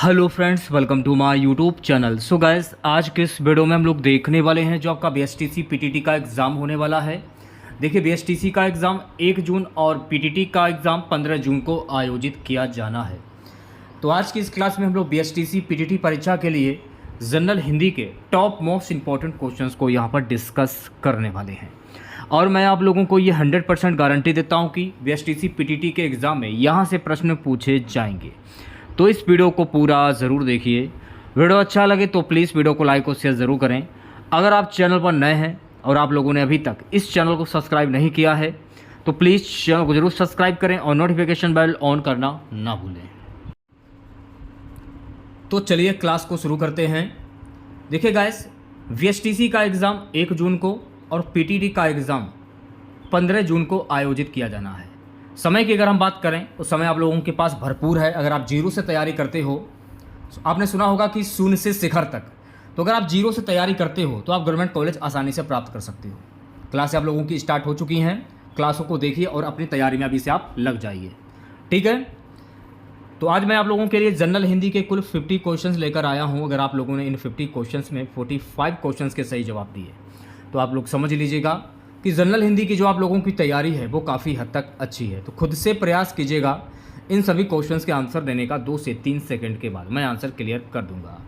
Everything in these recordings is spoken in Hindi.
Hello friends, welcome to my YouTube channel. So guys, आज के इस वीडियो में हम लोग देखने वाले हैं जो आपका बीएसटीसी पीटीटी का एग्ज़ाम होने वाला है। देखिए, बीएसटीसी का एग्ज़ाम 1 जून और पीटीटी का एग्ज़ाम 15 जून को आयोजित किया जाना है। तो आज की इस क्लास में हम लोग बीएसटीसी पीटीटी परीक्षा के लिए जनरल हिंदी के टॉप मोस्ट इंपॉर्टेंट क्वेश्चंस को यहाँ पर डिस्कस करने वाले हैं। और मैं आप लोगों को ये 100% गारंटी देता हूँ कि बीएसटीसी पीटीटी के एग्ज़ाम में यहाँ से प्रश्न पूछे जाएंगे। तो इस वीडियो को पूरा ज़रूर देखिए। वीडियो अच्छा लगे तो प्लीज़ वीडियो को लाइक और शेयर ज़रूर करें। अगर आप चैनल पर नए हैं और आप लोगों ने अभी तक इस चैनल को सब्सक्राइब नहीं किया है तो प्लीज़ चैनल को ज़रूर सब्सक्राइब करें और नोटिफिकेशन बेल ऑन करना ना भूलें। तो चलिए क्लास को शुरू करते हैं। देखिए गाइस, वीएसटीसी का एग्ज़ाम 1 जून को और पीटीटी का एग्ज़ाम 15 जून को आयोजित किया जाना है। समय की अगर हम बात करें तो समय आप लोगों के पास भरपूर है। अगर आप जीरो से तैयारी करते हो, आपने सुना होगा कि शून्य से शिखर तक, तो अगर आप जीरो से तैयारी करते हो तो आप गवर्नमेंट कॉलेज आसानी से प्राप्त कर सकते हो। क्लासें आप लोगों की स्टार्ट हो चुकी हैं, क्लासों को देखिए और अपनी तैयारी में अभी से आप लग जाइए, ठीक है। तो आज मैं आप लोगों के लिए जनरल हिंदी के कुल 50 क्वेश्चंस लेकर आया हूं। अगर आप लोगों ने इन 50 क्वेश्चंस में 45 क्वेश्चंस के सही जवाब दिए तो आप लोग समझ लीजिएगा कि जनरल हिंदी की जो आप लोगों की तैयारी है वो काफ़ी हद तक अच्छी है। तो खुद से प्रयास कीजिएगा इन सभी क्वेश्चंस के आंसर देने का। 2 से 3 सेकंड के बाद मैं आंसर क्लियर कर दूंगा।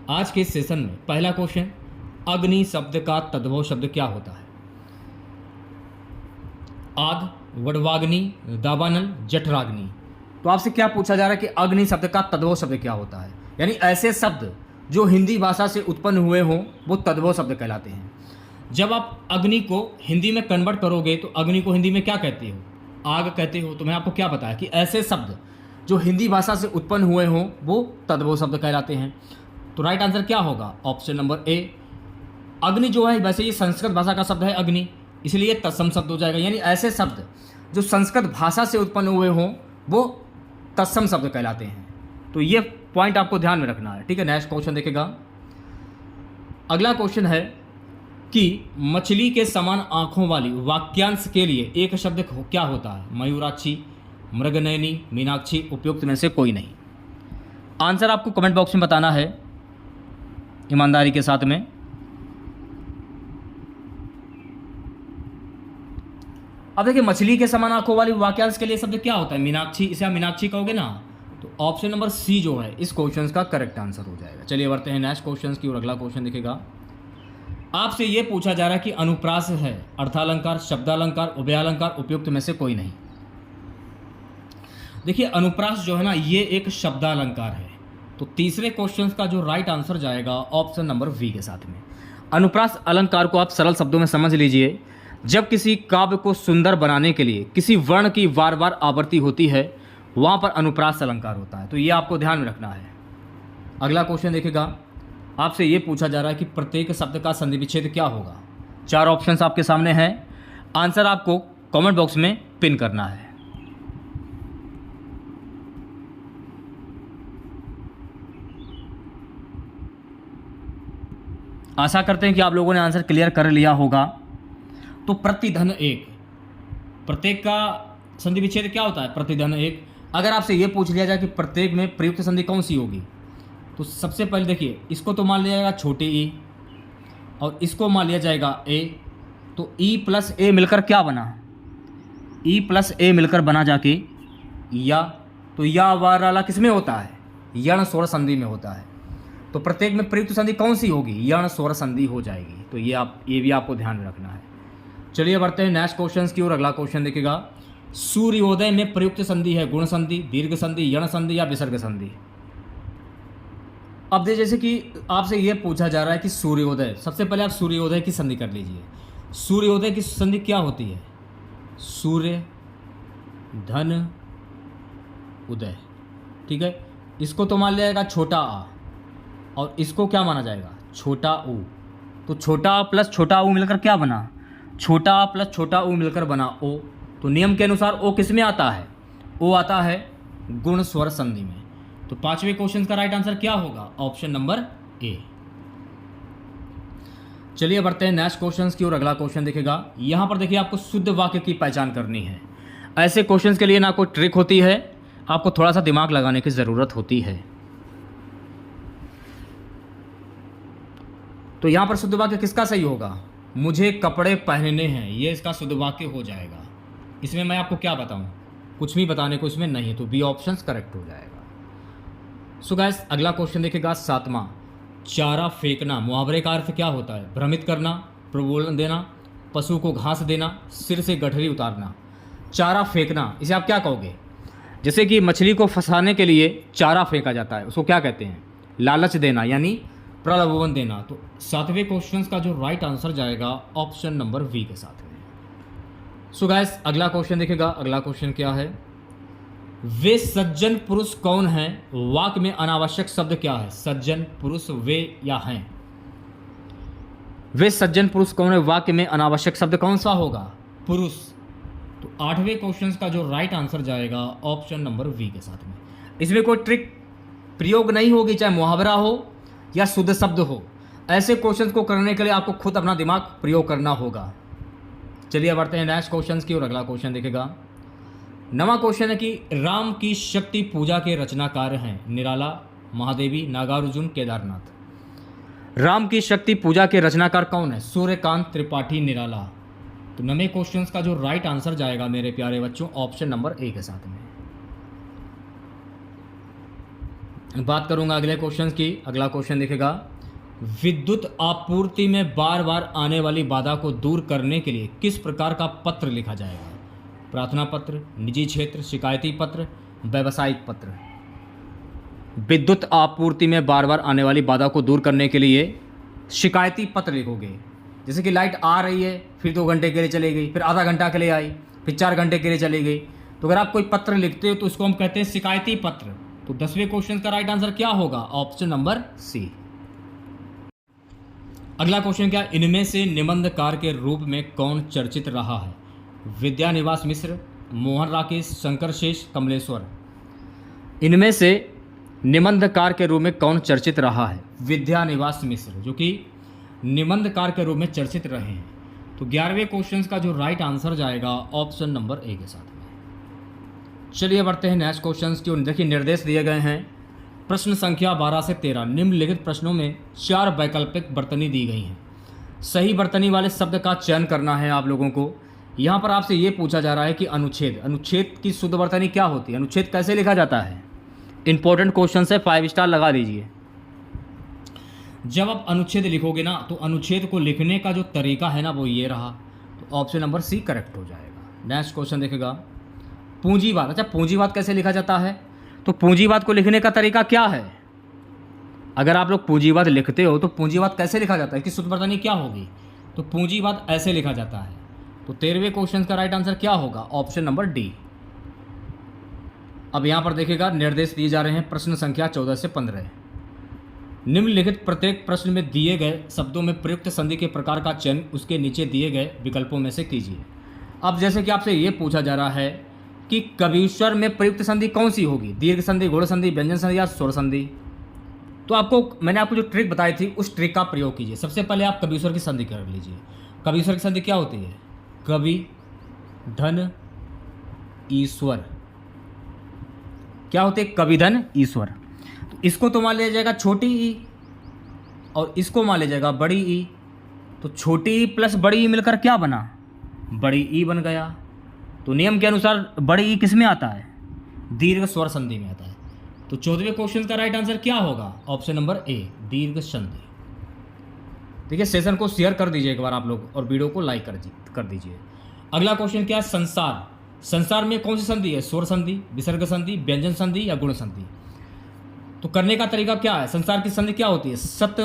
आज के सेशन में पहला क्वेश्चन, अग्नि शब्द का तद्भव शब्द क्या होता है? आग, वडवाग्नि, दावानल, जठराग्नि। तो आपसे क्या पूछा जा रहा है कि अग्नि शब्द का तद्भव शब्द क्या होता है? यानी ऐसे शब्द जो हिंदी भाषा से उत्पन्न हुए हों वो तद्भव शब्द कहलाते हैं। जब आप अग्नि को हिंदी में कन्वर्ट करोगे तो अग्नि को हिंदी में क्या कहते हो? आग कहते हो। तो मैं आपको क्या बताया कि ऐसे शब्द जो हिंदी भाषा से उत्पन्न हुए हों वो तद्भव शब्द कहलाते हैं। तो राइट आंसर क्या होगा? Option number A. अग्नि जो है, वैसे ये संस्कृत भाषा का शब्द है अग्नि, इसलिए तत्सम शब्द हो जाएगा। यानी ऐसे शब्द जो संस्कृत भाषा से उत्पन्न हुए हों वो तत्सम शब्द कहलाते हैं। तो ये पॉइंट आपको ध्यान में रखना है, ठीक है। नेक्स्ट क्वेश्चन देखेगा। अगला क्वेश्चन है कि मछली के समान आंखों वाली वाक्यांश के लिए एक शब्द क्या होता है? मयूराक्षी, मृगनयनी, मीनाक्षी, उपयुक्त में से कोई नहीं। आंसर आपको कमेंट बॉक्स में बताना है ईमानदारी के साथ में। अब देखिए, मछली के समान आंखों वाली वाक्यांश के लिए शब्द क्या होता है? मीनाक्षी। इसे आप मीनाक्षी कहोगे ना, तो ऑप्शन नंबर सी जो है इस क्वेश्चन का करेक्ट आंसर हो जाएगा। चलिए बढ़ते हैं नेक्स्ट क्वेश्चन की और अगला क्वेश्चन दिखेगा। आपसे यह पूछा जा रहा है कि अनुप्रास है अर्थालंकार, शब्दालंकार, उभयालंकार, उपयुक्त में से कोई नहीं। देखिए, अनुप्रास जो है ना ये एक शब्दालंकार है। तो तीसरे क्वेश्चन का जो राइट आंसर जाएगा ऑप्शन नंबर वी के साथ में। अनुप्रास अलंकार को आप सरल शब्दों में समझ लीजिए, जब किसी काव्य को सुंदर बनाने के लिए किसी वर्ण की बार बार आवृत्ति होती है वहां पर अनुप्रास अलंकार होता है। तो ये आपको ध्यान में रखना है। अगला क्वेश्चन देखेगा। आपसे ये पूछा जा रहा है कि प्रत्येक शब्द का संधि विच्छेद क्या होगा? 4 ऑप्शंस आपके सामने हैं। आंसर आपको कमेंट बॉक्स में पिन करना है। आशा करते हैं कि आप लोगों ने आंसर क्लियर कर लिया होगा। तो प्रतिधन 1, प्रत्येक का संधि विच्छेद क्या होता है? प्रतिधन 1। अगर आपसे ये पूछ लिया जाए कि प्रत्येक में प्रयुक्त संधि कौन सी होगी, तो सबसे पहले देखिए, इसको तो मान लिया जाएगा छोटे ई और इसको मान लिया जाएगा ए। तो ई प्लस ए मिलकर क्या बना? ई प्लस ए मिलकर बना जाके या। तो या वाला किस में होता है? यण स्वर संधि में होता है। तो प्रत्येक में प्रयुक्त संधि कौन सी होगी? यण स्वर संधि हो जाएगी। तो ये भी आपको ध्यान में रखना है। चलिए बढ़ते हैं नेक्स्ट क्वेश्चन की और अगला क्वेश्चन देखेगा। सूर्योदय में प्रयुक्त संधि है गुण संधि, दीर्घ संधि, यण संधि या विसर्ग संधि। अब जैसे कि आपसे ये पूछा जा रहा है कि सूर्योदय, सबसे पहले आप सूर्योदय की संधि कर लीजिए। सूर्योदय की संधि क्या होती है? सूर्य धन उदय, ठीक है। इसको तो मान लिया जाएगा छोटा आ और इसको क्या माना जाएगा? छोटा ऊ। तो छोटा आ प्लस छोटा ऊ मिलकर क्या बना? छोटा आ प्लस छोटा ऊ मिलकर बना ओ। तो नियम के अनुसार ओ किस में आता है? ओ आता है गुण स्वर संधि में। तो 5वें क्वेश्चन का राइट आंसर क्या होगा? Option number A. चलिए बढ़ते हैं नेक्स्ट क्वेश्चन की और अगला क्वेश्चन देखेगा। यहां पर देखिए, आपको शुद्ध वाक्य की पहचान करनी है। ऐसे क्वेश्चन के लिए ना कोई ट्रिक होती है, आपको थोड़ा सा दिमाग लगाने की ज़रूरत होती है। तो यहाँ पर शुद्ध वाक्य किसका सही होगा? मुझे कपड़े पहनने हैं, ये इसका शुद्ध वाक्य हो जाएगा। इसमें मैं आपको क्या बताऊँ, कुछ भी बताने को इसमें नहीं है, तो बी ऑप्शन करेक्ट हो जाएगा। सो गाइस अगला क्वेश्चन देखेगा 7वां। चारा फेंकना मुहावरे का अर्थ क्या होता है? भ्रमित करना, प्रबोधन देना, पशु को घास देना, सिर से गठरी उतारना। चारा फेंकना, इसे आप क्या कहोगे? जैसे कि मछली को फंसाने के लिए चारा फेंका जाता है, उसको क्या कहते हैं? लालच देना यानी प्रलोभन देना। तो 7वें क्वेश्चन का जो राइट आंसर जाएगा ऑप्शन नंबर वी के साथ में। सो गाइस अगला क्वेश्चन देखेगा। अगला क्वेश्चन क्या है? वे सज्जन पुरुष कौन हैं? वाक्य में अनावश्यक शब्द क्या है? सज्जन पुरुष वे या हैं? वे सज्जन पुरुष कौन है? वाक्य में अनावश्यक शब्द कौन सा होगा? पुरुष। तो 8वें क्वेश्चन का जो राइट आंसर जाएगा ऑप्शन नंबर वी के साथ में। इसमें कोई ट्रिक प्रयोग नहीं होगी, चाहे मुहावरा हो या शुद्ध शब्द हो। ऐसे क्वेश्चंस को करने के लिए आपको खुद अपना दिमाग प्रयोग करना होगा। चलिए बढ़ते हैं नेक्स्ट क्वेश्चन की और अगला क्वेश्चन देखेगा। नवा क्वेश्चन है कि राम की शक्ति पूजा के रचनाकार हैं? निराला, महादेवी, नागार्जुन, केदारनाथ। राम की शक्ति पूजा के रचनाकार कौन है? सूर्यकांत त्रिपाठी, निराला। तो 9वें क्वेश्चन का जो राइट आंसर जाएगा मेरे प्यारे बच्चों ऑप्शन नंबर ए के साथ में। बात करूंगा अगले क्वेश्चन की। अगला क्वेश्चन देखेगा। विद्युत आपूर्ति में बार बार आने वाली बाधा को दूर करने के लिए किस प्रकार का पत्र लिखा जाएगा? प्रार्थना पत्र, निजी क्षेत्र, शिकायती पत्र, व्यावसायिक पत्र। विद्युत आपूर्ति में बार बार आने वाली बाधा को दूर करने के लिए शिकायती पत्र लिखोगे। जैसे कि लाइट आ रही है, फिर 2 घंटे के लिए चली गई, फिर आधा घंटा के लिए आई, फिर 4 घंटे के लिए चली गई, तो अगर आप कोई पत्र लिखते हो तो उसको हम कहते हैं शिकायती पत्र। तो 10वें क्वेश्चन का राइट आंसर क्या होगा? Option number C. अगला क्वेश्चन क्या? इनमें से निबंधकार के रूप में कौन चर्चित रहा है? विद्यानिवास मिश्र, मोहन राकेश, शंकर शेष, कमलेश्वर। इनमें से निबंधकार के रूप में कौन चर्चित रहा है? विद्यानिवास मिश्र, जो कि निबंधकार के रूप में चर्चित रहे हैं। तो 11वें क्वेश्चन का जो राइट आंसर जाएगा ऑप्शन नंबर ए के साथ में। चलिए बढ़ते हैं नेक्स्ट क्वेश्चन की ओर। देखिए निर्देश दिए गए हैं। प्रश्न संख्या 12 से 13 निम्नलिखित प्रश्नों में 4 वैकल्पिक वर्तनी दी गई हैं। सही वर्तनी वाले शब्द का चयन करना है आप लोगों को। यहाँ पर आपसे ये पूछा जा रहा है कि अनुच्छेद की शुद्ध वर्तनी क्या होती है? अनुच्छेद कैसे लिखा जाता है? इंपॉर्टेंट क्वेश्चन है, 5 स्टार लगा दीजिए। जब आप अनुच्छेद लिखोगे ना तो अनुच्छेद को लिखने का जो तरीका है ना वो ये रहा। तो ऑप्शन नंबर सी करेक्ट हो जाएगा। नेक्स्ट क्वेश्चन देखेगा। पूंजीवाद। अच्छा, पूंजीवाद कैसे लिखा जाता है? तो पूंजीवाद को लिखने का तरीका क्या है? अगर आप लोग पूंजीवाद लिखते हो तो पूंजीवाद कैसे लिखा जाता है? इसकी शुद्ध वर्तनी क्या होगी? तो पूंजीवाद ऐसे लिखा जाता है। तो 13वें क्वेश्चन का राइट आंसर क्या होगा? Option number D. अब यहाँ पर देखिएगा निर्देश दिए जा रहे हैं। प्रश्न संख्या 14 से 15। निम्नलिखित प्रत्येक प्रश्न में दिए गए शब्दों में प्रयुक्त संधि के प्रकार का चयन उसके नीचे दिए गए विकल्पों में से कीजिए। अब जैसे कि आपसे ये पूछा जा रहा है कि कविश्वर में प्रयुक्त संधि कौन सी होगी? दीर्घ संधि, गुण संधि, व्यंजन संधि या स्वर संधि? तो मैंने आपको जो ट्रिक बताई थी उस ट्रिक का प्रयोग कीजिए। सबसे पहले आप कविश्वर की संधि कर लीजिए। कविश्वर की संधि क्या होती है? कवि, धन, ईश्वर। क्या होते हैं? कवि, धन, ईश्वर। तो इसको तो मान लिया जाएगा छोटी ई और इसको मान लिया जाएगा बड़ी ई। तो छोटी ई प्लस बड़ी ई मिलकर क्या बना? बड़ी ई बन गया। तो नियम के अनुसार बड़ी ई किस में आता है? दीर्घ स्वर संधि में आता है। तो 14वें क्वेश्चन का राइट आंसर क्या होगा? ऑप्शन नंबर ए, दीर्घ संधि। ठीक है, सेशन को शेयर कर दीजिए एक बार आप लोग और वीडियो को लाइक कर दीजिए। अगला क्वेश्चन क्या है? संसार। संसार में कौन सी संधि है? स्वर संधि, विसर्ग संधि, व्यंजन संधि या गुण संधि? तो करने का तरीका क्या है? संसार की संधि क्या होती है? सत,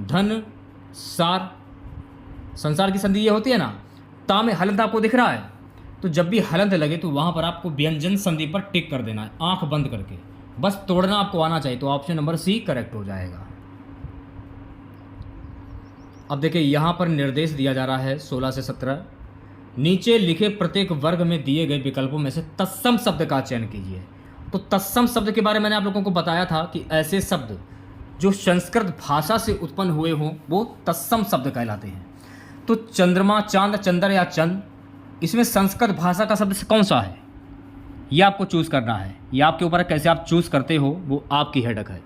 धन, सार। संसार की संधि ये होती है ना। ता में हलंत आपको दिख रहा है, तो जब भी हलंत लगे तो वहां पर आपको व्यंजन संधि पर टिक कर देना है, आंख बंद करके। बस तोड़ना आपको आना चाहिए। तो ऑप्शन नंबर सी करेक्ट हो जाएगा। अब देखिए यहां पर निर्देश दिया जा रहा है 16 से 17। नीचे लिखे प्रत्येक वर्ग में दिए गए विकल्पों में से तत्सम शब्द का चयन कीजिए। तो तत्सम शब्द के बारे में मैंने आप लोगों को बताया था कि ऐसे शब्द जो संस्कृत भाषा से उत्पन्न हुए हों वो तत्सम शब्द कहलाते हैं। तो चंद्रमा, चांद, चंद्र या चंद, इसमें संस्कृत भाषा का शब्द कौन सा है ये आपको चूज करना है। ये आपके ऊपर है, कैसे आप चूज करते हो वो आपकी हेडक है।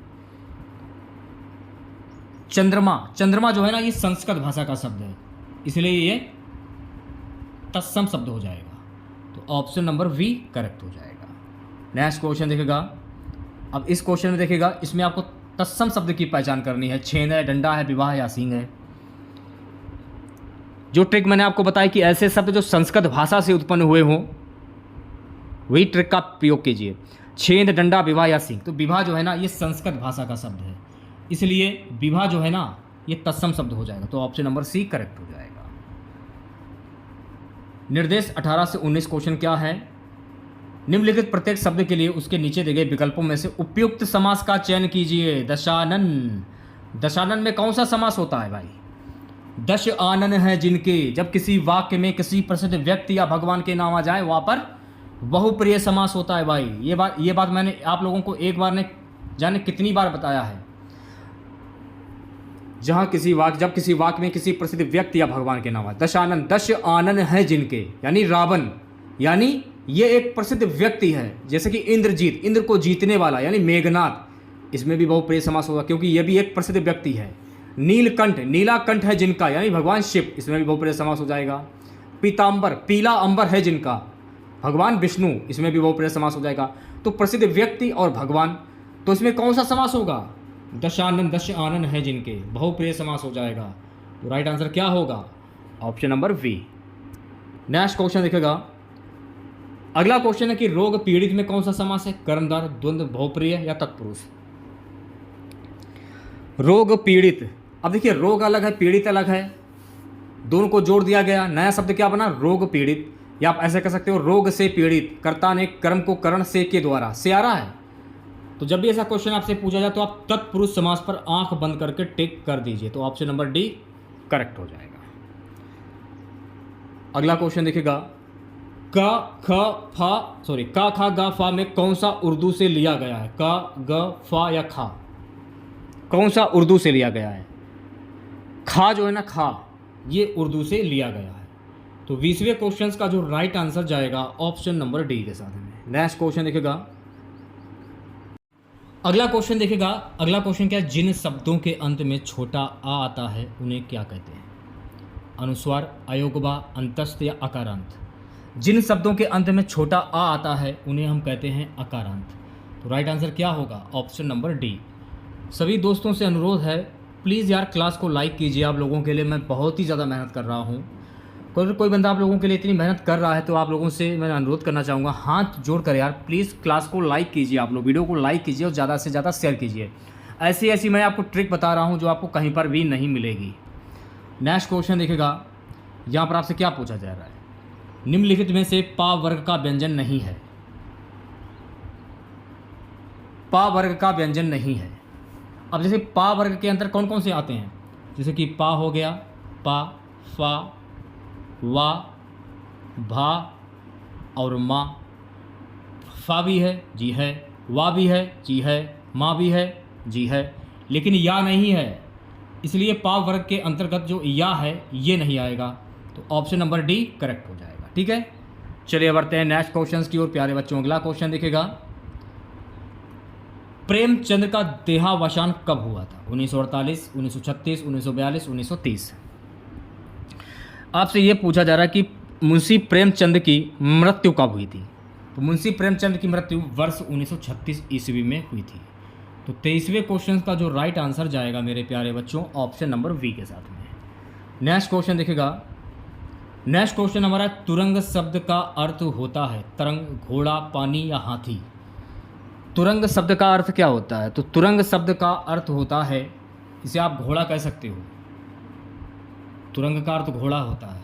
चंद्रमा, चंद्रमा जो है ना ये संस्कृत भाषा का शब्द है, इसलिए ये तत्सम शब्द हो जाएगा। तो ऑप्शन नंबर वी करेक्ट हो जाएगा। नेक्स्ट क्वेश्चन देखेगा। अब इस क्वेश्चन में देखिएगा, इसमें आपको तत्सम शब्द की पहचान करनी है। छेद है, डंडा है, विवाह या सींग है। जो ट्रिक मैंने आपको बताया कि ऐसे शब्द जो संस्कृत भाषा से उत्पन्न हुए हों, वही ट्रिक का प्रयोग कीजिए। छेद, डंडा, विवाह या सींग। तो विवाह जो है ना ये संस्कृत भाषा का शब्द है, इसलिए विवाह जो है ना ये तत्सम शब्द हो जाएगा। तो ऑप्शन नंबर सी करेक्ट हो जाएगा। निर्देश 18 से 19 क्वेश्चन क्या है? निम्नलिखित प्रत्येक शब्द के लिए उसके नीचे दिए गए विकल्पों में से उपयुक्त समास का चयन कीजिए। दशानन, दशानन में कौन सा समास होता है भाई? दश आनन है जिनके। जब किसी वाक्य में किसी प्रसिद्ध व्यक्ति या भगवान के नाम आ जाए वहाँ पर बहुप्रिय समास होता है भाई। ये बात मैंने आप लोगों को एक बार ने जाने कितनी बार बताया है। जब किसी वाक्य में किसी प्रसिद्ध व्यक्ति या भगवान के नाम आए, दशानन, दश आनन है जिनके, यानी रावण, यानी ये एक प्रसिद्ध व्यक्ति है। जैसे कि इंद्रजीत, इंद्र को जीतने वाला, यानी मेघनाथ, इसमें भी बहुप्रिय समास होगा क्योंकि ये भी एक प्रसिद्ध व्यक्ति है। नीलकंठ, नीला कंठ है जिनका, यानी भगवान शिव, इसमें भी बहुप्रिय समास हो जाएगा। पीताम्बर, पीला अंबर है जिनका, भगवान विष्णु, इसमें भी बहुप्रिय समास हो जाएगा। तो प्रसिद्ध व्यक्ति और भगवान, तो इसमें कौन सा समास होगा? दशानन, दश आनन है जिनके, बहुप्रिय समास हो जाएगा। तो राइट आंसर क्या होगा? Option number B. Next question देखेगा। अगला क्वेश्चन है कि रोग पीड़ित में कौन सा समास है? कर्मधार, द्वंद्व, बहुप्रिय या तत्पुरुष। रोग पीड़ित, अब देखिए रोग अलग है, पीड़ित अलग है, दोनों को जोड़ दिया गया, नया शब्द क्या बना? रोग पीड़ित। या आप ऐसे कह सकते हो रोग से पीड़ित, कर्ता ने कर्म को करण से के द्वारा, से आ रहा है। तो जब भी ऐसा क्वेश्चन आपसे पूछा जाए तो आप तत्पुरुष समास पर आंख बंद करके टिक कर दीजिए। तो ऑप्शन नंबर डी करेक्ट हो जाएगा। अगला क्वेश्चन देखिएगा। क ख ग फा में कौन सा उर्दू से लिया गया है? क, ग, फा या खा, कौन सा उर्दू से लिया गया है? खा जो है ना, खा, ये उर्दू से लिया गया है। तो 20वें क्वेश्चन का जो राइट आंसर जाएगा ऑप्शन नंबर डी के साथ में। नेक्स्ट क्वेश्चन देखेगा। अगला क्वेश्चन देखेगा। अगला क्वेश्चन क्या है? जिन शब्दों के अंत में छोटा आ आता है उन्हें क्या कहते हैं? अनुस्वार, अयोगवा, अंतस्थ या अकारांत। जिन शब्दों के अंत में छोटा आ आता है उन्हें हम कहते हैं अकारांत। तो राइट आंसर क्या होगा? Option number D. सभी दोस्तों से अनुरोध है, प्लीज़ यार क्लास को लाइक कीजिए। आप लोगों के लिए मैं बहुत ही ज़्यादा मेहनत कर रहा हूँ। कोई बंदा आप लोगों के लिए इतनी मेहनत कर रहा है तो आप लोगों से मैं अनुरोध करना चाहूँगा, हाथ जोड़ कर यार प्लीज़ क्लास को लाइक कीजिए। आप लोग वीडियो को लाइक कीजिए और ज़्यादा से ज़्यादा शेयर कीजिए। ऐसी मैं आपको ट्रिक बता रहा हूँ जो आपको कहीं पर भी नहीं मिलेगी। नेक्स्ट क्वेश्चन देखेगा। यहाँ पर आपसे क्या पूछा जा रहा है? निम्नलिखित में से पा वर्ग का व्यंजन नहीं है। पा वर्ग का व्यंजन नहीं है। अब जैसे पा वर्ग के अंदर कौन कौन से आते हैं? जैसे कि पा हो गया, पा, फा, वा, भा और माँ। फा भी है, जी है, वा भी है, जी है, माँ भी है, जी है, लेकिन या नहीं है, इसलिए पा वर्ग के अंतर्गत जो या है ये नहीं आएगा। तो ऑप्शन नंबर डी करेक्ट हो जाएगा। ठीक है, चलिए बढ़ते हैं नेक्स्ट क्वेश्चन की ओर प्यारे बच्चों। अगला क्वेश्चन देखेगा। प्रेमचंद का देहावसान कब हुआ था? 1948, 1936, 1942, 1930। आपसे ये पूछा जा रहा है कि मुंशी प्रेमचंद की मृत्यु कब हुई थी? तो मुंशी प्रेमचंद की मृत्यु वर्ष 1936 ईस्वी में हुई थी। तो 23वें क्वेश्चन का जो राइट आंसर जाएगा मेरे प्यारे बच्चों ऑप्शन नंबर वी के साथ में। नेक्स्ट क्वेश्चन देखेगा। नेक्स्ट क्वेश्चन हमारा तुरंग शब्द का अर्थ होता है तरंग, घोड़ा, पानी या हाथी। तुरंग शब्द का अर्थ क्या होता है? तो तुरंग शब्द का अर्थ होता है, इसे आप घोड़ा कह सकते हो, तुरंग का अर्थ घोड़ा होता है।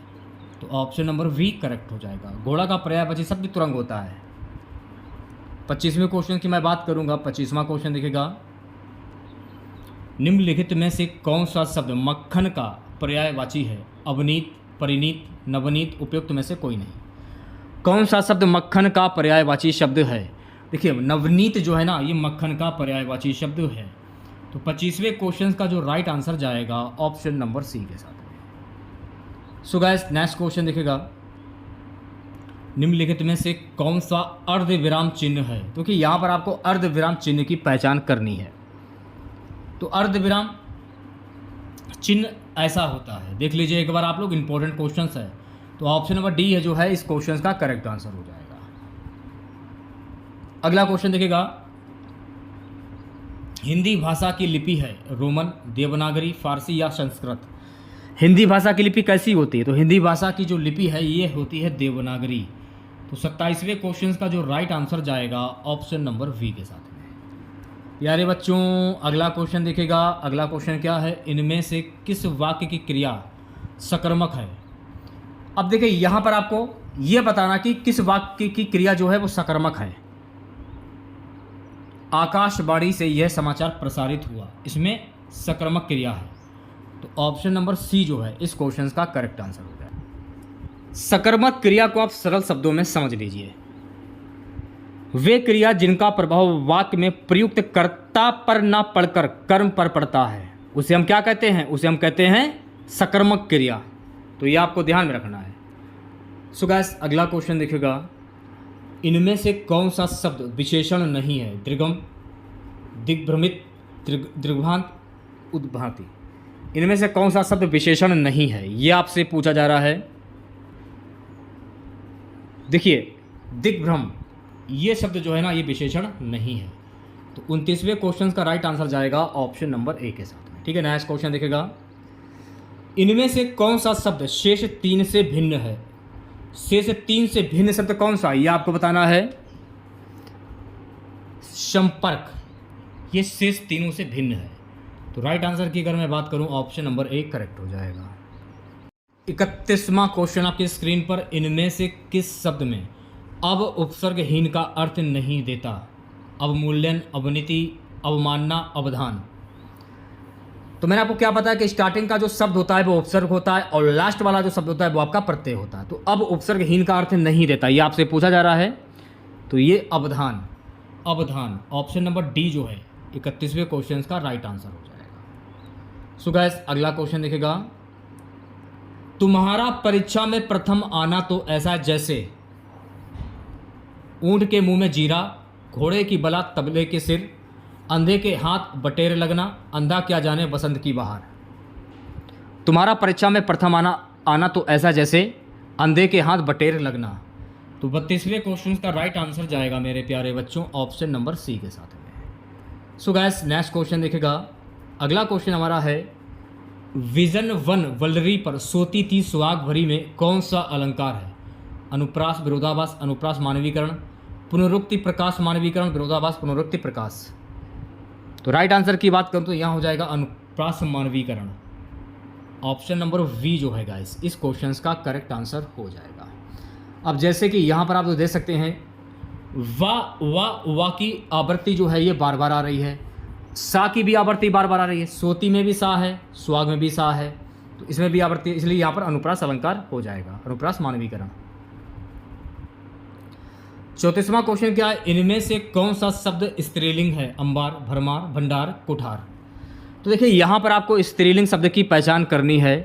तो ऑप्शन नंबर वी करेक्ट हो जाएगा। घोड़ा का पर्यायवाची शब्द तुरंग होता है। 25वें क्वेश्चन की मैं बात करूंगा। 25वां क्वेश्चन देखेगा। निम्नलिखित में से कौन सा शब्द मक्खन का पर्यायवाची है? अवनीत, परिणीत, नवनीत, उपयुक्त में से कोई नहीं। कौन सा शब्द मक्खन का पर्यायवाची शब्द है? देखिए नवनीत जो है ना ये मक्खन का पर्यायवाची शब्द है। तो 25वें क्वेश्चन का जो राइट आंसर जाएगा ऑप्शन नंबर सी के साथ। सो गाइस नेक्स्ट क्वेश्चन देखेगा। निम्नलिखित में से कौन सा अर्ध विराम चिन्ह है? क्योंकि यहाँ पर आपको अर्ध विराम चिन्ह की पहचान करनी है। तो अर्ध विराम चिन्ह ऐसा होता है। देख लीजिए एक बार आप लोग, इंपॉर्टेंट क्वेश्चन है। तो ऑप्शन नंबर डी है जो है इस क्वेश्चन का करेक्ट आंसर हो जाएगा। अगला क्वेश्चन देखिएगा, हिंदी भाषा की लिपि है रोमन, देवनागरी, फारसी या संस्कृत। हिंदी भाषा की लिपि कैसी होती है? तो हिंदी भाषा की जो लिपि है ये होती है देवनागरी। तो 27वें क्वेश्चन का जो राइट आंसर जाएगा ऑप्शन नंबर वी के साथ में। प्यारे बच्चों, अगला क्वेश्चन देखिएगा। अगला क्वेश्चन क्या है, इनमें से किस वाक्य की क्रिया सकर्मक है? अब देखिए यहाँ पर आपको ये बताना कि किस वाक्य की क्रिया जो है वो सकर्मक है। आकाशवाणी से यह समाचार प्रसारित हुआ, इसमें सकर्मक क्रिया है। तो ऑप्शन नंबर सी जो है इस क्वेश्चन का करेक्ट आंसर हो जाएगा। सकर्मक क्रिया को आप सरल शब्दों में समझ लीजिए, वे क्रिया जिनका प्रभाव वाक्य में प्रयुक्त कर्ता पर ना पड़कर कर्म पर पड़ता है, उसे हम क्या कहते हैं? उसे हम कहते हैं सकर्मक क्रिया। तो ये आपको ध्यान में रखना है। सो गाइस, अगला क्वेश्चन देखिएगा, इनमें से कौन सा शब्द विशेषण नहीं है? दृगम, दिग्भ्रमित, दृग्भांत, उद्भांति। इनमें से कौन सा शब्द विशेषण नहीं है, ये आपसे पूछा जा रहा है। देखिए, दिग्भ्रम ये शब्द जो है ना, ये विशेषण नहीं है। तो 29वें क्वेश्चन का राइट आंसर जाएगा ऑप्शन नंबर ए के साथ में। ठीक है, नेक्स्ट क्वेश्चन देखेगा, इनमें से कौन सा शब्द शेष 3 से भिन्न है? शेष 3 से भिन्न शब्द कौन सा? ये आपको बताना है। संपर्क, ये शेष तीनों से भिन्न है। तो राइट आंसर की अगर मैं बात करूं, ऑप्शन नंबर ए करेक्ट हो जाएगा। 31वां क्वेश्चन आपकी स्क्रीन पर, इनमें से किस शब्द में अब उपसर्गहीन का अर्थ नहीं देता? अवमूल्यन, अवनीति, अवमानना, अवधान। तो मैंने आपको क्या बताया कि स्टार्टिंग का जो शब्द होता है वो उपसर्ग होता है और लास्ट वाला जो शब्द होता है वो आपका प्रत्यय होता है। तो अब उपसर्गहीन का अर्थ नहीं देता, ये आपसे पूछा जा रहा है। तो ये अवधान, अवधान ऑप्शन नंबर डी जो है 31वें क्वेश्चन का राइट आंसर हो जाएगा। सो गाइस, अगला क्वेश्चन देखेगा, तुम्हारा परीक्षा में प्रथम आना तो ऐसा जैसे ऊंट के मुंह में जीरा, घोड़े की बला तबले के सिर, अंधे के हाथ बटेर लगना, अंधा क्या जाने बसंत की बहार। तुम्हारा परीक्षा में प्रथम आना तो ऐसा जैसे अंधे के हाथ बटेर लगना। तो 32वें क्वेश्चन का राइट आंसर जाएगा मेरे प्यारे बच्चों ऑप्शन नंबर सी के साथ में। सो गाइस, नेक्स्ट क्वेश्चन देखेगा। अगला क्वेश्चन हमारा है, विजन वन वल्लरी पर सोती थी सुहाग भरी में कौन सा अलंकार है? अनुप्रास, विरोधाभास, अनुप्रास, मानवीकरण, पुनरुक्ति, प्रकाश, मानवीकरण, विरोधाभास, पुनरुक्ति, प्रकाश। तो राइट आंसर की बात करूं तो यहाँ हो जाएगा अनुप्रास मानवीकरण। ऑप्शन नंबर वी जो है गाइस इस क्वेश्चन का करेक्ट आंसर हो जाएगा। अब जैसे कि यहाँ पर आप तो देख सकते हैं, वा की आवृत्ति जो है ये बार बार आ रही है, सा की भी आवृत्ति बार बार आ रही है, सोती में भी सा है, सुहाग में भी सा है, तो इसमें भी आवृत्ति, इसलिए यहाँ पर अनुप्रास अलंकार हो जाएगा, अनुप्रास मानवीकरण। 34वां क्वेश्चन क्या है, इनमें से कौन सा शब्द स्त्रीलिंग है? अंबार, भरमार, भंडार, कुठार। तो देखिए यहाँ पर आपको स्त्रीलिंग शब्द की पहचान करनी है।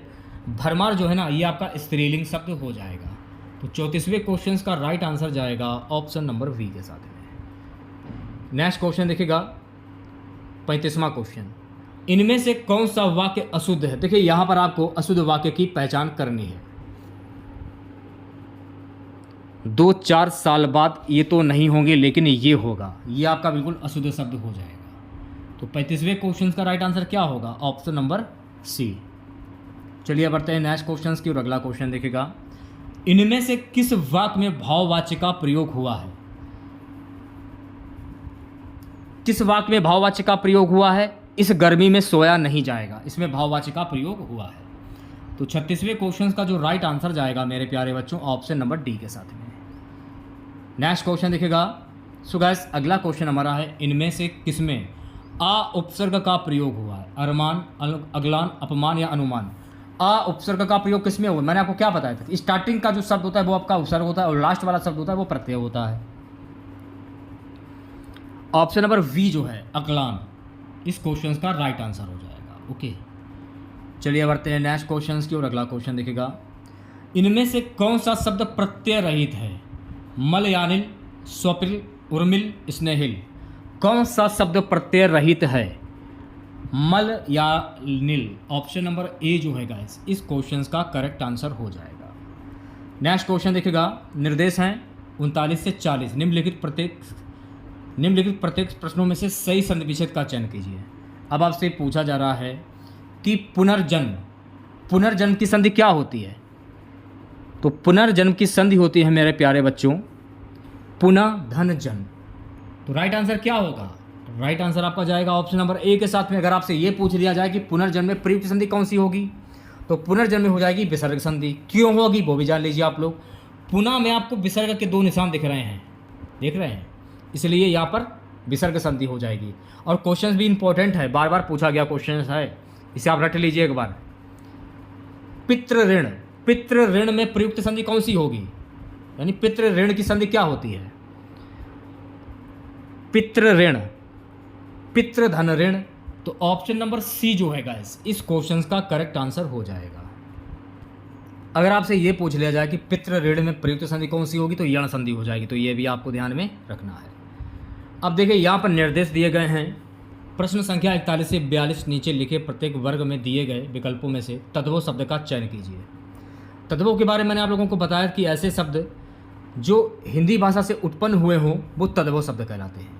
भरमार जो है ना ये आपका स्त्रीलिंग शब्द हो जाएगा। तो 34वें क्वेश्चन का राइट आंसर जाएगा ऑप्शन नंबर वी के साथ में। नेक्स्ट क्वेश्चन देखिएगा 35वां क्वेश्चन, इनमें से कौन सा वाक्य अशुद्ध है? देखिए यहाँ पर आपको अशुद्ध वाक्य की पहचान करनी है। 2-4 साल बाद ये तो नहीं होंगे लेकिन ये होगा, ये आपका बिल्कुल अशुद्ध शब्द हो जाएगा। तो 35वें क्वेश्चन का राइट आंसर क्या होगा? Option number C. चलिए बढ़ते हैं नेक्स्ट क्वेश्चन की और अगला क्वेश्चन देखिएगा, इनमें से किस वाक्य में भाववाच्य का प्रयोग हुआ है? किस वाक्य में भाववाच्य का प्रयोग हुआ है? इस गर्मी में सोया नहीं जाएगा, इसमें भाववाच्य का प्रयोग हुआ है। तो 36वें क्वेश्चन का जो राइट आंसर जाएगा मेरे प्यारे बच्चों ऑप्शन नंबर डी के साथ में। नेक्स्ट क्वेश्चन देखिएगा। सो गाइस अगला क्वेश्चन हमारा है, इनमें से किसमें आ उपसर्ग का प्रयोग हुआ है? अरमान, अगलान, अपमान या अनुमान। आ उपसर्ग का प्रयोग किसमें हुआ? मैंने आपको क्या बताया था, स्टार्टिंग का जो शब्द होता है वो आपका उपसर्ग होता है और लास्ट वाला शब्द होता है वो प्रत्यय होता है। ऑप्शन नंबर वी जो है अकलान इस क्वेश्चन का राइट आंसर हो जाएगा। ओके, चलिए बढ़ते हैं नेक्स्ट क्वेश्चन की और अगला क्वेश्चन देखिएगा, इनमें से कौन सा शब्द प्रत्यय रहित है? मलयानिल, स्वप्निल, उर्मिल, स्नेहिल। कौन सा शब्द प्रत्यय रहित है? मल या नील, ऑप्शन नंबर ए जो है गाइस इस क्वेश्चन का करेक्ट आंसर हो जाएगा। नेक्स्ट क्वेश्चन देखिएगा, निर्देश हैं 39 से 40, निम्नलिखित प्रत्येक प्रश्नों में से सही संधि विच्छेद का चयन कीजिए। अब आपसे पूछा जा रहा है कि पुनर्जन्म की संधि क्या होती है। तो पुनर्जन्म की संधि होती है मेरे प्यारे बच्चों पुनः धन जन्म। तो राइट आंसर क्या होगा? राइट आंसर आपका जाएगा ऑप्शन नंबर ए के साथ में। अगर आपसे ये पूछ लिया जाए कि पुनर्जन्म में प्रयुक्त संधि कौन सी होगी, तो पुनर्जन्म में हो जाएगी विसर्ग संधि। क्यों होगी वो भी जान लीजिए आप लोग। पुनः में आपको विसर्ग के 2 निशान दिख रहे हैं, इसलिए यहाँ पर विसर्ग संधि हो जाएगी। और क्वेश्चन भी इंपॉर्टेंट है, बार बार पूछा गया क्वेश्चन है, इसे आप रट लीजिए एक बार। पितृ ऋण में प्रयुक्त संधि कौन सी होगी, यानी पितृ ऋण की संधि क्या होती है? पितृ धन ऋण। तो ऑप्शन नंबर सी जो है गाइस इस क्वेश्चन का करेक्ट आंसर हो जाएगा। अगर आपसे ये पूछ लिया जाए कि पितृ ऋण में प्रयुक्त संधि कौन सी होगी, तो यण संधि हो जाएगी। तो ये भी आपको ध्यान में रखना है। अब देखिए यहाँ पर निर्देश दिए गए हैं। प्रश्न संख्या 41 से 42 नीचे लिखे प्रत्येक वर्ग में दिए गए विकल्पों में से तद्भव शब्द का चयन कीजिए। तद्भव के बारे में मैंने आप लोगों को बताया कि ऐसे शब्द जो हिंदी भाषा से उत्पन्न हुए हों वो तद्भव शब्द कहलाते हैं।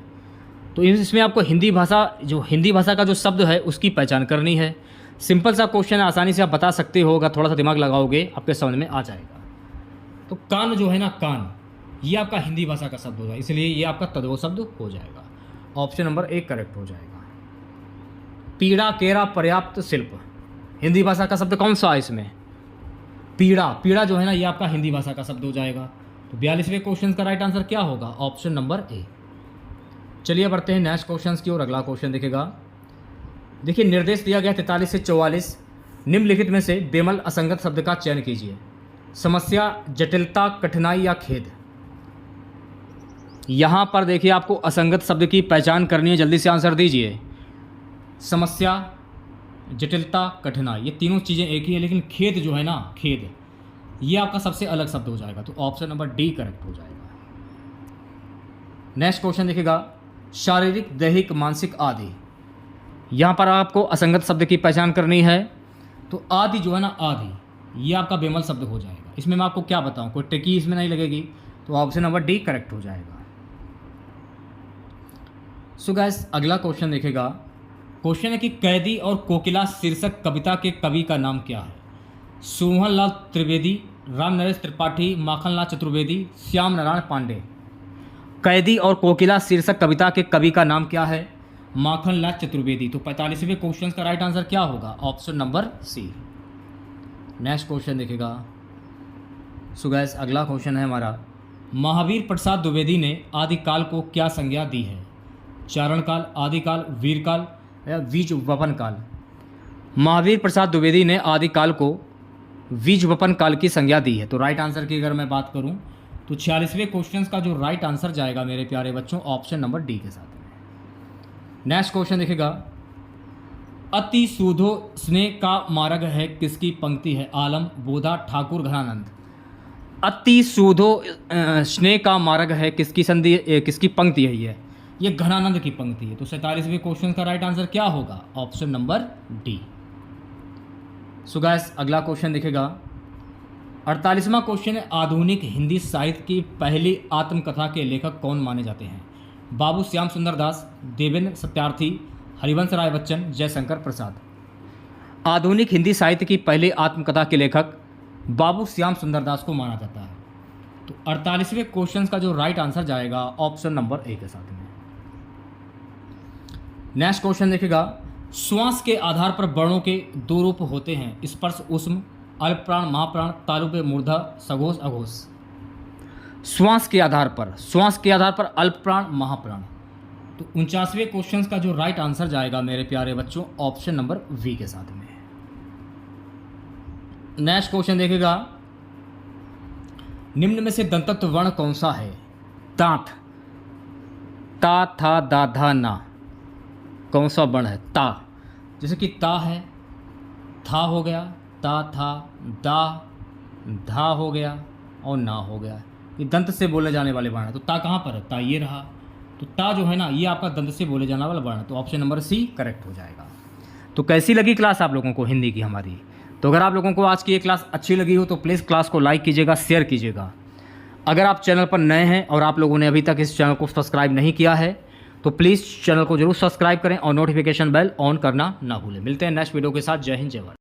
तो इसमें आपको हिंदी भाषा का जो शब्द है उसकी पहचान करनी है। सिंपल सा क्वेश्चन है, आसानी से आप बता सकते हो, अगर थोड़ा सा दिमाग लगाओगे आपके समझ में आ जाएगा। तो कान जो है ना, कान, ये आपका हिंदी भाषा का शब्द होगा, इसलिए ये आपका तद्भव शब्द हो जाएगा। ऑप्शन नंबर 1 करेक्ट हो जाएगा। पीड़ा केरा पर्याप्त शिल्प, हिंदी भाषा का शब्द कौन सा है इसमें? पीड़ा जो है ना, ये आपका हिंदी भाषा का शब्द हो जाएगा। तो 42वें क्वेश्चन का राइट आंसर क्या होगा? Option number A. चलिए बढ़ते हैं नेक्स्ट क्वेश्चन की ओर। अगला क्वेश्चन देखेगा, देखिए निर्देश दिया गया 43 से 44, निम्नलिखित में से बेमल असंगत शब्द का चयन कीजिए। समस्या, जटिलता, कठिनाई या खेद। यहाँ पर देखिए आपको असंगत शब्द की पहचान करनी है, जल्दी से आंसर दीजिए। समस्या, जटिलता, कठिनाई, ये तीनों चीज़ें एक ही है, लेकिन खेद जो है ना, खेद, ये आपका सबसे अलग शब्द हो जाएगा। तो ऑप्शन नंबर डी करेक्ट हो जाएगा। नेक्स्ट क्वेश्चन देखिएगा, शारीरिक, दैहिक, मानसिक आदि। यहाँ पर आपको असंगत शब्द की पहचान करनी है। तो आदि जो है ना, आदि, ये आपका बेमल शब्द हो जाएगा। इसमें मैं आपको क्या बताऊँ, कोई टिकी इसमें नहीं लगेगी। तो ऑप्शन नंबर डी करेक्ट हो जाएगा। सो गाइस अगला क्वेश्चन देखेगा। क्वेश्चन है कि कैदी और कोकिला शीर्षक कविता के कवि का नाम क्या है? सोहन लाल त्रिवेदी, राम नरेश त्रिपाठी, माखन लाल चतुर्वेदी, श्याम नारायण पांडे। कैदी और कोकिला शीर्षक कविता के कवि का नाम क्या है? माखन लाल चतुर्वेदी। तो 45वें क्वेश्चन का राइट आंसर क्या होगा? Option number C. Next question देखेगा। सो गाइस अगला क्वेश्चन है हमारा, महावीर प्रसाद द्विवेदी ने आदिकाल को क्या संज्ञा दी है? चारण काल, आदिकाल, वीरकाल या बीज वपन काल। महावीर प्रसाद द्विवेदी ने आदिकाल को बीज वपन काल की संज्ञा दी है। तो राइट आंसर की अगर मैं बात करूं तो 46वें क्वेश्चन का जो राइट आंसर जाएगा मेरे प्यारे बच्चों, ऑप्शन नंबर डी के साथ में। नेक्स्ट क्वेश्चन देखेगा, अति सूधो स्नेह का मार्ग है किसकी पंक्ति है? आलम, बोधा, ठाकुर, घनानंद। अति सूधो स्नेह का मार्ग है किसकी संधि, किसकी पंक्ति है? ये घनानंद की पंक्ति है। तो 47वें क्वेश्चन का राइट आंसर क्या होगा? Option number D. So guys अगला क्वेश्चन दिखेगा, 48वां क्वेश्चन है, आधुनिक हिंदी साहित्य की पहली आत्मकथा के लेखक कौन माने जाते हैं? बाबू श्याम सुंदर दास, देवेंद्र सत्यार्थी, हरिवंश राय बच्चन, जयशंकर प्रसाद। आधुनिक हिंदी साहित्य की पहली आत्मकथा के लेखक बाबू श्याम सुंदर दास को माना जाता है। तो 48वें क्वेश्चन का जो राइट आंसर जाएगा ऑप्शन नंबर ए के साथ में। नेक्स्ट क्वेश्चन देखेगा, श्वास के आधार पर वर्णों के 2 रूप होते हैं, स्पर्श ऊष्म, अल्पप्राण महाप्राण, तालुप्य मूर्धा, सघोष अघोष। श्वास के आधार पर अल्पप्राण महाप्राण। तो 49वें क्वेश्चन का जो राइट आंसर जाएगा मेरे प्यारे बच्चों, ऑप्शन नंबर वी के साथ में। नेक्स्ट क्वेश्चन देखेगा, निम्न में से दंतत्व वर्ण कौन सा है? तांत, ता, था, दा, धा, ना, कौन सा वर्ण है? ता। जैसे कि ता है, था हो गया, ता था, दा, धा हो गया और ना हो गया। ये दंत से बोले जाने वाले वर्ण है। तो ता कहाँ पर है? ता ये रहा। तो ता जो है ना, ये आपका दंत से बोले जाने वाला वर्ण है। तो ऑप्शन नंबर सी करेक्ट हो जाएगा। तो कैसी लगी क्लास आप लोगों को हिंदी की हमारी? तो अगर आप लोगों को आज की ये क्लास अच्छी लगी हो तो प्लीज़ क्लास को लाइक कीजिएगा, शेयर कीजिएगा। अगर आप चैनल पर नए हैं और आप लोगों ने अभी तक इस चैनल को सब्सक्राइब नहीं किया है तो प्लीज़ चैनल को जरूर सब्सक्राइब करें और नोटिफिकेशन बेल ऑन करना ना भूलें। मिलते हैं नेक्स्ट वीडियो के साथ। जय हिंद, जय भारत।